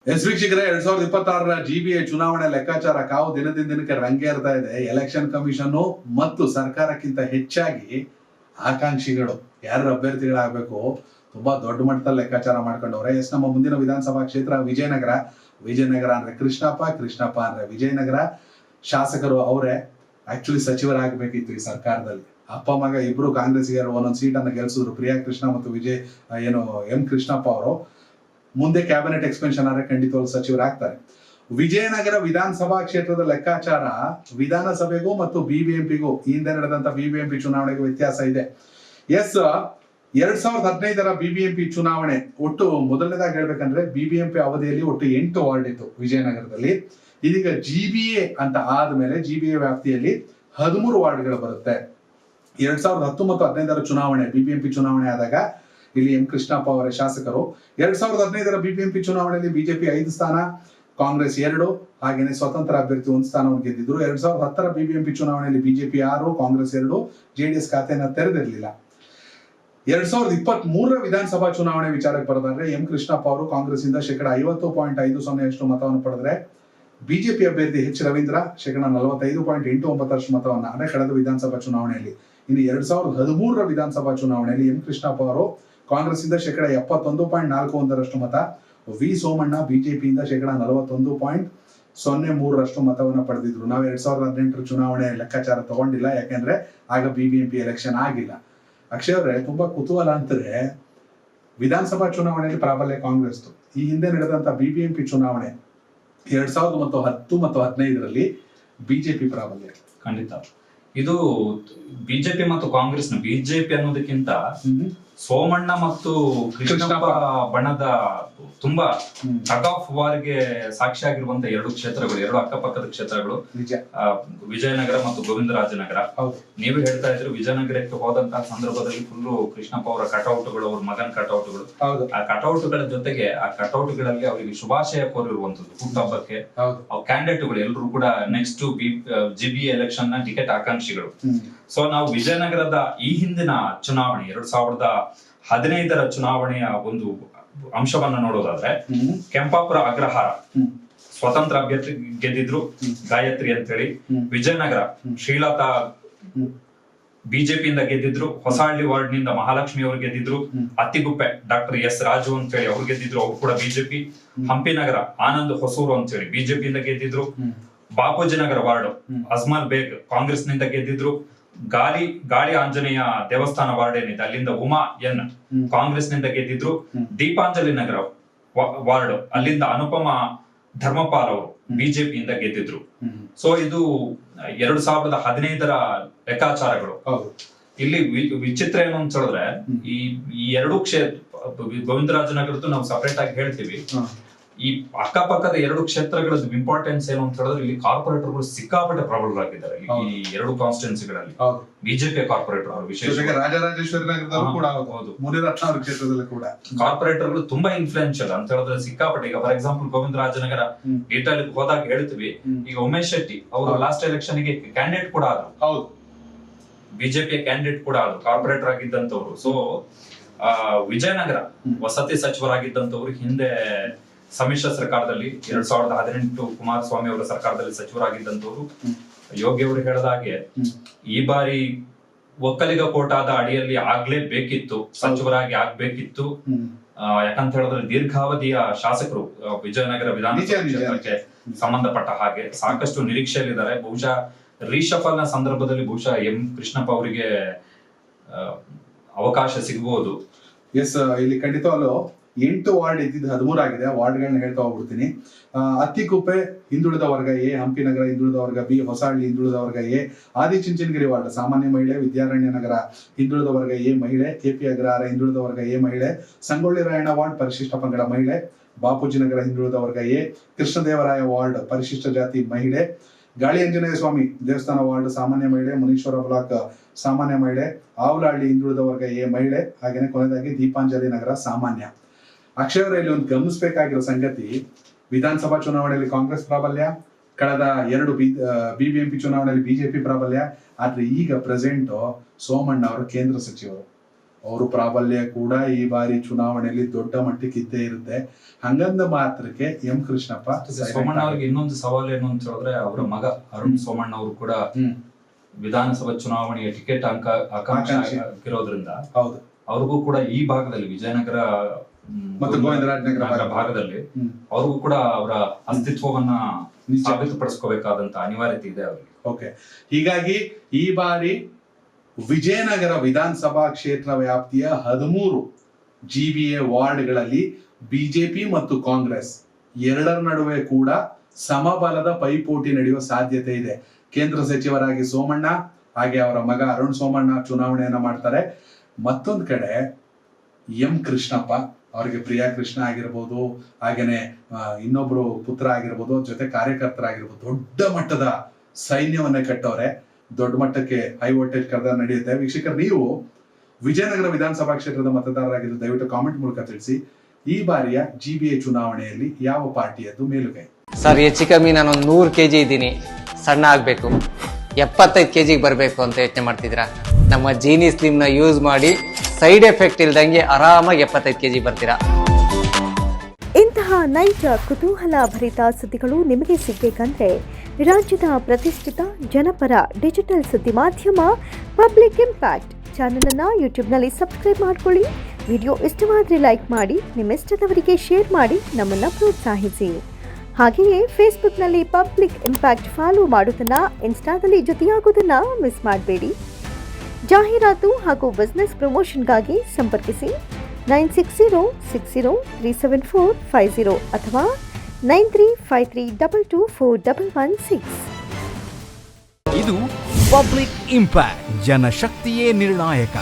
ವೀಕ್ಷಕರೇ 2026 GBA ಚುನಾವಣೆ ಲೆಕ್ಕಾಚಾರ ಕಾವು ದಿನದಿಂದ ದಿನಕ್ಕೆ ರಂಗೇರ್ತಾ ಇದೆ. ಎಲೆಕ್ಷನ್ ಕಮಿಷನ್ ಮತ್ತು ಸರ್ಕಾರಕ್ಕಿಂತ ಹೆಚ್ಚಾಗಿ ಆಕಾಂಕ್ಷಿಗಳು ಯಾರು ಅಭ್ಯರ್ಥಿಗಳಾಗಬೇಕು ತುಂಬಾ ದೊಡ್ಡ ಮಟ್ಟದಲ್ಲಿ ಲೆಕ್ಕಾಚಾರ ಮಾಡ್ಕೊಂಡವ್ರೆ. ನಮ್ಮ ಮುಂದಿನ ವಿಧಾನಸಭಾ ಕ್ಷೇತ್ರ ವಿಜಯನಗರ ಅಂದ್ರೆ ಕೃಷ್ಣಪ್ಪ ಅಂದ್ರೆ ವಿಜಯನಗರ ಶಾಸಕರು ಅವರೇ ಆಕ್ಚುಲಿ ಸಚಿವರಾಗಬೇಕಿತ್ತು ಈ ಸರ್ಕಾರದಲ್ಲಿ. ಅಪ್ಪ ಮಗ ಇಬ್ರು ಕಾಂಗ್ರೆಸ್ಗೆ ಒಂದೊಂದು ಸೀಟನ್ನು ಗೆಲ್ಸಿದ್ರು. ಪ್ರಿಯಾ ಕೃಷ್ಣ ಮತ್ತು ಎಂ ಕೃಷ್ಣಪ್ಪ ಅವರು ಮುಂದೆ ಕ್ಯಾಬಿನೆಟ್ ಎಕ್ಸ್ಪೆನ್ಷನ್ ಆದ್ರೆ ಖಂಡಿತವಾಗ್ಲೂ ಸಚಿವರಾಗ್ತಾರೆ. ವಿಜಯನಗರ ವಿಧಾನಸಭಾ ಕ್ಷೇತ್ರದ ಲೆಕ್ಕಾಚಾರ ವಿಧಾನಸಭೆಗೂ ಮತ್ತು ಬಿಬಿಎಂಪಿಗೂ ಹಿಂದೆ ನಡೆದಂತ ಬಿಬಿಎಂಪಿ ಚುನಾವಣೆಗೂ ವ್ಯತ್ಯಾಸ ಇದೆ. 2015ರ ಬಿಬಿಎಂಪಿ ಚುನಾವಣೆ ಒಟ್ಟು ಮೊದಲನೇದಾಗಿ ಹೇಳ್ಬೇಕಂದ್ರೆ ಬಿಬಿಎಂಪಿ ಅವಧಿಯಲ್ಲಿ ಒಟ್ಟು 8 ವಾರ್ಡ್ ಇತ್ತು ವಿಜಯನಗರದಲ್ಲಿ. ಇದೀಗ GBA ಅಂತ ಆದ್ಮೇಲೆ GBA ವ್ಯಾಪ್ತಿಯಲ್ಲಿ 13 ವಾರ್ಡ್ಗಳು ಬರುತ್ತೆ. 2010 ಮತ್ತು 15ರ ಚುನಾವಣೆ ಬಿಬಿಎಂಪಿ ಚುನಾವಣೆ ಆದಾಗ ಇಲ್ಲಿ ಎಂ ಕೃಷ್ಣಪ್ಪ ಅವರ ಶಾಸಕರು. 2015ರ ಬಿಬಿಎಂಪಿ ಚುನಾವಣೆಯಲ್ಲಿ ಬಿಜೆಪಿ 5 ಸ್ಥಾನ, ಕಾಂಗ್ರೆಸ್ 2, ಹಾಗೇನೆ ಸ್ವತಂತ್ರ ಅಭ್ಯರ್ಥಿ 1 ಸ್ಥಾನವನ್ನು ಗೆದ್ದಿದ್ರು. 2010ರ ಬಿಬಿಎಂಪಿ ಚುನಾವಣೆಯಲ್ಲಿ ಬಿಜೆಪಿ 6, ಕಾಂಗ್ರೆಸ್ 2, JDS ಖಾತೆಯನ್ನು ತೆರೆದಿರಲಿಲ್ಲ. 2023ರ ವಿಧಾನಸಭಾ ಚುನಾವಣೆ ವಿಚಾರಕ್ಕೆ ಬರೋದಾದ್ರೆ ಎಂ ಕೃಷ್ಣಪ್ಪ ಅವರು ಕಾಂಗ್ರೆಸ್ ಇಂದ 50.50% ಮತವನ್ನು ಪಡೆದ್ರೆ, ಬಿಜೆಪಿ ಅಭ್ಯರ್ಥಿ H. ರವೀಂದ್ರ 45.89% ಮತವನ್ನ ಅಂದ್ರೆ ಕಳೆದ ವಿಧಾನಸಭಾ ಚುನಾವಣೆಯಲ್ಲಿ. ಇನ್ನು 2013ರ ವಿಧಾನಸಭಾ ಚುನಾವಣೆಯಲ್ಲಿ ಎಂ ಕೃಷ್ಣಪ್ಪ ಅವರು ಕಾಂಗ್ರೆಸ್ ಇಂದ 71.41% ಮತ, ವಿ ಸೋಮಣ್ಣ ಬಿಜೆಪಿಯಿಂದ 41.03% ಮತವನ್ನ ಪಡೆದಿದ್ರು. ನಾವು 2018ರ ಚುನಾವಣೆ ಲೆಕ್ಕಾಚಾರ ತಗೊಂಡಿಲ್ಲ, ಯಾಕೆಂದ್ರೆ ಆಗ ಬಿಬಿಎಂಪಿ ಎಲೆಕ್ಷನ್ ಆಗಿಲ್ಲ. ಅಕ್ಷಯ್ ಅವರೇ, ತುಂಬಾ ಕುತೂಹಲ ಅಂತಾರೆ, ವಿಧಾನಸಭಾ ಚುನಾವಣೆಯಲ್ಲಿ ಪ್ರಾಬಲ್ಯ ಕಾಂಗ್ರೆಸ್, ಈ ಹಿಂದೆ ನಡೆದಂತ ಬಿಬಿಎಂಪಿ ಚುನಾವಣೆ 2010 ಮತ್ತು 15ರಲ್ಲಿ ಬಿಜೆಪಿ ಪ್ರಾಬಲ್ಯ. ಖಂಡಿತ ಇದು ಬಿಜೆಪಿ ಮತ್ತು ಕಾಂಗ್ರೆಸ್ನ ಬಿಜೆಪಿ ಅನ್ನೋದಕ್ಕಿಂತ ಸೋಮಣ್ಣ ಮತ್ತು ಕೃಷ್ಣಪ್ಪ ಬಣದ ತುಂಬಾ ಟಗ್ ಆಫ್ ವಾರ್ಗೆ ಸಾಕ್ಷಿಯಾಗಿರುವಂತ 2 ಕ್ಷೇತ್ರಗಳು, 2 ಅಕ್ಕಪಕ್ಕದ ಕ್ಷೇತ್ರಗಳು ವಿಜಯನಗರ ಮತ್ತು ಗೋವಿಂದರಾಜನಗರ. ನೀವು ಹೇಳ್ತಾ ಇದ್ರು ವಿಜಯನಗರಕ್ಕೆ ಹೋದಂತಹ ಸಂದರ್ಭದಲ್ಲಿ ಫುಲ್ಲು ಕೃಷ್ಣಪ್ಪ ಅವರ ಕಟೌಟ್ಗಳು, ಅವ್ರ ಮಗನ ಕಟೌಟ್ಗಳು, ಆ ಕಟೌಟ್ಗಳ ಜೊತೆಗೆ ಆ ಕಟೌಟ್ಗಳಲ್ಲಿ ಅವರಿಗೆ ಶುಭಾಶಯ ಕೋರಿರುವಂತದ್ದು ಹುಟ್ಟುಹಬ್ಬಕ್ಕೆ. ಕ್ಯಾಂಡಿಡೇಟ್ಗಳು ಎಲ್ಲರೂ ಕೂಡ ನೆಕ್ಸ್ಟ್ GBA ಎಲೆಕ್ಷನ್ ನ ಟಿಕೆಟ್ ಆಕಾಂಕ್ಷಿಗಳು. ಸೊ ನಾವು ವಿಜಯನಗರದ ಈ ಹಿಂದಿನ ಚುನಾವಣೆ 2015ರ ಚುನಾವಣೆಯ ಒಂದು ಅಂಶವನ್ನ ನೋಡೋದಾದ್ರೆ, ಕೆಂಪಾಪುರ ಅಗ್ರಹಾರ ಸ್ವತಂತ್ರ ಅಭ್ಯರ್ಥಿ ಗೆದ್ದಿದ್ರು ಗಾಯತ್ರಿ ಅಂತ ಹೇಳಿ. ವಿಜಯನಗರ ಶ್ರೀಲತಾ ಬಿಜೆಪಿಯಿಂದ ಗೆದ್ದಿದ್ರು. ಹೊಸಹಳ್ಳಿ ವಾರ್ಡ್ ನಿಂದ ಮಹಾಲಕ್ಷ್ಮಿ ಅವರು ಗೆದ್ದಿದ್ರು. Attiguppe doctor S. ರಾಜು ಅಂತ ಹೇಳಿ ಅವ್ರು ಗೆದ್ದಿದ್ರು, ಅವ್ರು ಕೂಡ ಬಿಜೆಪಿ. ಹಂಪಿನಗರ ಆನಂದ್ ಹೊಸೂರು ಅಂತ ಹೇಳಿ ಬಿಜೆಪಿಯಿಂದ ಗೆದ್ದಿದ್ರು. ಬಾಪೂಜಿನಗರ ವಾರ್ಡ್ ಅಜ್ಮಲ್ ಬೇಗ್ ಕಾಂಗ್ರೆಸ್ ನಿಂದ ಗೆದ್ದಿದ್ರು. ಗಾಳಿ ಆಂಜನೇಯ ದೇವಸ್ಥಾನ ವಾರ್ಡ್ ಏನಿದೆ ಅಲ್ಲಿಂದ ಉಮಾ ಎನ್ ಕಾಂಗ್ರೆಸ್ ನಿಂದ ಗೆದ್ದಿದ್ರು. ದೀಪಾಂಜಲಿ ನಗರ ವಾರ್ಡ್ ಅಲ್ಲಿಂದ ಅನುಪಮ ಧರ್ಮಪಾಲ್ ಅವರು ಬಿಜೆಪಿಯಿಂದ ಗೆದ್ದಿದ್ರು. ಸೊ ಇದು 2015ರ ಲೆಕ್ಕಾಚಾರಗಳು. ಇಲ್ಲಿ ವಿಚಿತ್ರ ಏನು ಅಂತ ಹೇಳಿದ್ರೆ, ಈ 2 ಕ್ಷೇತ್ರ ಗೋವಿಂದರಾಜನಗರದ್ದು ನಾವು ಸಪರೇಟ್ ಆಗಿ ಹೇಳ್ತೀವಿ. ಈ ಅಕ್ಕಪಕ್ಕದ 2 ಕ್ಷೇತ್ರಗಳದ್ದು ಇಂಪಾರ್ಟೆನ್ಸ್ ಏನು ಅಂತ ಹೇಳಿದ್ರೆ, ಇಲ್ಲಿ ಕಾರ್ಪೊರೇಟರ್ಗಳು ಸಿಕ್ಕಾಪಟ್ಟೆ ಪ್ರಬಲರಾಗಿದ್ದಾರೆ. ಈ 2 ಕಾನ್ಸ್ಟಿಟ್ಯೂನ್ಸಿಗಳಲ್ಲಿ ಬಿಜೆಪಿ ಕಾರ್ಪೊರೇಟರ್ ಅವರು ವಿಶೇಷ ಕಾರ್ಪೊರೇಟರ್ಗಳು ತುಂಬಾ ಇನ್ಫ್ಲೂಯೆನ್ಷಿಯಲ್ ಅಂತ ಹೇಳಿದ್ರೆ ಸಿಕ್ಕಾಪಟ್ಟೆ. ಈಗ ಫಾರ್ ಎಕ್ಸಾಂಪಲ್ ಗೋವಿಂದರಾಜನಗರ ಡೀಟೇಲ್ ಹೋದಾಗ ಹೇಳ್ತೀವಿ, ಈಗ ಉಮೇಶ್ ಶೆಟ್ಟಿ ಅವರು ಲಾಸ್ಟ್ ಎಲೆಕ್ಷನ್ ಗೆ ಕ್ಯಾಂಡಿಡೇಟ್ ಕೂಡ ಆದ್ರು, ಬಿಜೆಪಿಯ ಕ್ಯಾಂಡಿಡೇಟ್ ಕೂಡ ಆದ್ರು, ಕಾರ್ಪೊರೇಟರ್ ಆಗಿದ್ದಂತವ್ರು. ಸೊ ವಿಜಯನಗರ ವಸತಿ ಸಚಿವರಾಗಿದ್ದಂತವ್ರು ಹಿಂದೆ ಸಮ್ಮಿಶ್ರ ಸರ್ಕಾರದಲ್ಲಿ 2018 ಕುಮಾರಸ್ವಾಮಿ ಅವರ ಸರ್ಕಾರದಲ್ಲಿ ಸಚಿವರಾಗಿದ್ದಂತವ್ರು. ಯೋಗಿ ಅವರು ಹೇಳಿದ ಹಾಗೆ ಈ ಬಾರಿ ಒಕ್ಕಲಿಗ ಕೋಟಾದ ಅಡಿಯಲ್ಲಿ ಆಗ್ಲೇಬೇಕಿತ್ತು, ಸಚಿವರಾಗಿ ಆಗ್ಬೇಕಿತ್ತು. ಯಾಕಂತ ಹೇಳಿದ್ರೆ ದೀರ್ಘಾವಧಿಯ ಶಾಸಕರು ವಿಜಯನಗರ ವಿಧಾನಸಭಾ ಕ್ಷೇತ್ರಕ್ಕೆ ಸಂಬಂಧಪಟ್ಟ ಹಾಗೆ ಸಾಕಷ್ಟು ನಿರೀಕ್ಷೆಯಲ್ಲಿದ್ದಾರೆ. ಬಹುಶಃ ರೀಶಫಲ್ ನ ಸಂದರ್ಭದಲ್ಲಿ ಬಹುಶಃ ಎಂ ಕೃಷ್ಣಪ್ಪ ಅವರಿಗೆ ಅವಕಾಶ ಸಿಗಬಹುದು. ಎಸ್, ಇಲ್ಲಿ ಖಂಡಿತವಾಗ್ಲೂ 8 ವಾರ್ಡ್ ಇದ್ದಿದ್ದು 13 ಆಗಿದೆ. ವಾರ್ಡ್ಗಳನ್ನ ಹೇಳ್ತಾ ಹೋಗ್ಬಿಡ್ತೀನಿ. ಅತ್ತಿಕುಪ್ಪೆ ಹಿಂದುಳಿದ ವರ್ಗ A, ಹಂಪಿನಗರ ಹಿಂದುಳಿದ ವರ್ಗ B, ಹೊಸಹಳ್ಳಿ ಹಿಂದುಳಿದ ವರ್ಗ A, ಆದಿಚುಂಚನಗಿರಿ ವಾರ್ಡ್ ಸಾಮಾನ್ಯ ಮಹಿಳೆ, ವಿದ್ಯಾರಣ್ಯ ನಗರ ಹಿಂದುಳಿದ ವರ್ಗ A ಮಹಿಳೆ, KP ಅಗ್ರಹಾರ ಹಿಂದುಳಿದ ವರ್ಗ A ಮಹಿಳೆ, ಸಂಗೊಳ್ಳಿ ರಾಯಣ್ಣ ವಾರ್ಡ್ ಪರಿಶಿಷ್ಟ ಪಂಗಡ ಮಹಿಳೆ, ಬಾಪೂಜಿನಗರ ಹಿಂದುಳಿದ ವರ್ಗ A, ಕೃಷ್ಣದೇವರಾಯ ವಾರ್ಡ್ ಪರಿಶಿಷ್ಟ ಜಾತಿ ಮಹಿಳೆ, ಗಾಳಿ ಆಂಜನೇಯ ಸ್ವಾಮಿ ದೇವಸ್ಥಾನ ವಾರ್ಡ್ ಸಾಮಾನ್ಯ ಮಹಿಳೆ, ಮುನೀಶ್ವರ ಬ್ಲಾಕ್ ಸಾಮಾನ್ಯ ಮಹಿಳೆ, ಆವಲಹಳ್ಳಿ ಹಿಂದುಳಿದ ವರ್ಗ A ಮಹಿಳೆ, ಹಾಗೇನೆ ಕೊನೆಯದಾಗಿ ದೀಪಾಂಜಲಿ ನಗರ ಸಾಮಾನ್ಯ. ಅಕ್ಷಯ್ ಅವರ ಇಲ್ಲಿ ಒಂದು ಗಮನಿಸಬೇಕಾಗಿರೋ ಸಂಗತಿ, ವಿಧಾನಸಭಾ ಚುನಾವಣೆಯಲ್ಲಿ ಕಾಂಗ್ರೆಸ್ ಪ್ರಾಬಲ್ಯ, ಕಳೆದ 2 ಬಿಬಿಎಂಪಿ ಚುನಾವಣೆಯಲ್ಲಿ ಬಿಜೆಪಿ ಪ್ರಾಬಲ್ಯ. ಆದ್ರೆ ಈಗ ಪ್ರೆಸೆಂಟ್ ಸೋಮಣ್ಣ ಅವರು ಕೇಂದ್ರ ಸಚಿವರು, ಅವರು ಪ್ರಾಬಲ್ಯ ಕೂಡ ಈ ಬಾರಿ ಚುನಾವಣೆಯಲ್ಲಿ ದೊಡ್ಡ ಮಟ್ಟಕ್ಕೆ ಇದ್ದೇ ಇರುತ್ತೆ. ಹಂಗಂದ ಮಾತ್ರಕ್ಕೆ ಎಂ ಕೃಷ್ಣಪ್ಪ ಸೋಮಣ್ಣ ಅವ್ರಿಗೆ ಇನ್ನೊಂದು ಸವಾಲು ಏನು ಅಂತ ಹೇಳಿದ್ರೆ, ಅವರ ಮಗ ಅರುಣ್ ಸೋಮಣ್ಣ ಅವರು ಕೂಡ ವಿಧಾನಸಭಾ ಚುನಾವಣೆಯ ಟಿಕೆಟ್ ಆಕಾಂಕ್ಷಿ ಇರೋದ್ರಿಂದ ಹೌದು, ಅವ್ರಿಗೂ ಕೂಡ ಈ ಭಾಗದಲ್ಲಿ ವಿಜಯನಗರ ಮತ್ತು ಗೋವಿಂದರಾಜನಗರ ಭಾಗದಲ್ಲಿ ಅವ್ರಿಗೂ ಕೂಡ ಅವರ ಅಸ್ತಿತ್ವವನ್ನ ಸಾಬೀತುಪಡಿಸ್ಕೋಬೇಕಾದಂತ ಅನಿವಾರ್ಯತೆ ಇದೆ ಅವ್ರಿಗೆ. ಓಕೆ, ಹೀಗಾಗಿ ಈ ಬಾರಿ ವಿಜಯನಗರ ವಿಧಾನಸಭಾ ಕ್ಷೇತ್ರ ವ್ಯಾಪ್ತಿಯ 13 GBA ವಾರ್ಡ್ಗಳಲ್ಲಿ ಬಿಜೆಪಿ ಮತ್ತು ಕಾಂಗ್ರೆಸ್ ಎರಡರ ನಡುವೆ ಕೂಡ ಸಮಬಲದ ಪೈಪೋಟಿ ನಡೆಯುವ ಸಾಧ್ಯತೆ ಇದೆ. ಕೇಂದ್ರ ಸಚಿವರಾಗಿ ಸೋಮಣ್ಣ ಹಾಗೆ ಅವರ ಮಗ ಅರುಣ್ ಸೋಮಣ್ಣ ಚುನಾವಣೆಯನ್ನ ಮಾಡ್ತಾರೆ. ಮತ್ತೊಂದು ಕಡೆ ಎಂ ಕೃಷ್ಣಪ್ಪ, ಅವರಿಗೆ ಪ್ರಿಯಾ ಕೃಷ್ಣ ಆಗಿರ್ಬೋದು, ಹಾಗೇನೆ ಇನ್ನೊಬ್ರು ಪುತ್ರ ಆಗಿರ್ಬೋದು, ಜೊತೆ ಕಾರ್ಯಕರ್ತರಾಗಿರ್ಬೋದು, ದೊಡ್ಡ ಮಟ್ಟದ ಸೈನ್ಯವನ್ನೇ ಕಟ್ಟವ್ರೆ. ದೊಡ್ಡ ಮಟ್ಟಕ್ಕೆ ಹೈ ವೋಲ್ಟೇಜ್ ಕರೆದ ನಡೆಯುತ್ತೆ. ವೀಕ್ಷಕರು, ನೀವು ವಿಜಯನಗರ ವಿಧಾನಸಭಾ ಕ್ಷೇತ್ರದ ಮತದಾರರಾಗಿದ್ದು ದಯವಿಟ್ಟು ಕಾಮೆಂಟ್ ಮೂಲಕ ತಿಳಿಸಿ, ಈ ಬಾರಿಯ GBA ಚುನಾವಣೆಯಲ್ಲಿ ಯಾವ ಪಾರ್ಟಿಯದ್ದು ಮೇಲುಗೈ? ಸರ್, ಹೆಚ್ಚು ಕಮ್ಮಿ ನಾನು 100 kg ಇದ್ದೀನಿ, ಸಣ್ಣ ಆಗ್ಬೇಕು, 75 kg ಬರಬೇಕು ಅಂತ ಯೋಚನೆ ಮಾಡ್ತಿದ್ದೀರಾ? ನಮ್ಮ ಜೀನಿ ಸ್ಲಿಮ್ನ ಯೂಸ್ ಮಾಡಿ ಸೈಡ್ ಎಫೆಕ್ಟ್ ಇಲ್ದಂಗೆ ಆರಾಮಾಗಿ 75 kg ಬರ್ತೀರಾ. ಇಂತಹ ನೈಜ ಕುತೂಹಲ ಭರಿತ ಸುದ್ದಿಗಳು ನಿಮಗೆ ಸಿಗಬೇಕಂದ್ರೆ ರಾಜ್ಯದ ಪ್ರತಿಷ್ಠಿತ ಜನಪರ ಡಿಜಿಟಲ್ ಸುದ್ದಿ ಮಾಧ್ಯಮ ಪಬ್ಲಿಕ್ ಇಂಪ್ಯಾಕ್ಟ್ ಚಾನೆಲ್ ಅನ್ನು ಯೂಟ್ಯೂಬ್ನಲ್ಲಿ ಸಬ್ಸ್ಕ್ರೈಬ್ ಮಾಡ್ಕೊಳ್ಳಿ. ವಿಡಿಯೋ ಇಷ್ಟವಾದರೆ ಲೈಕ್ ಮಾಡಿ, ನಿಮ್ಮಿಷ್ಟದವರಿಗೆ ಶೇರ್ ಮಾಡಿ ನಮ್ಮನ್ನು ಪ್ರೋತ್ಸಾಹಿಸಿ. ಹಾಗೆಯೇ ಫೇಸ್ಬುಕ್ನಲ್ಲಿ ಪಬ್ಲಿಕ್ ಇಂಪ್ಯಾಕ್ಟ್ ಫಾಲೋ ಮಾಡೋದನ್ನು, ಇನ್ಸ್ಟಾದಲ್ಲಿ ಜೊತೆಯಾಗೋದನ್ನು ಮಿಸ್ ಮಾಡಬೇಡಿ. ಜಾಹೀರಾತು ಹಾಗೂ ಬಿಸ್ನೆಸ್ ಪ್ರಮೋಷನ್ಗಾಗಿ ಸಂಪರ್ಕಿಸಿ 9606037450 ಅಥವಾ 9353224116. ಇದು ಪಬ್ಲಿಕ್ ಇಂಪ್ಯಾಕ್ಟ್, ಜನಶಕ್ತಿಯೇ ನಿರ್ಣಾಯಕ.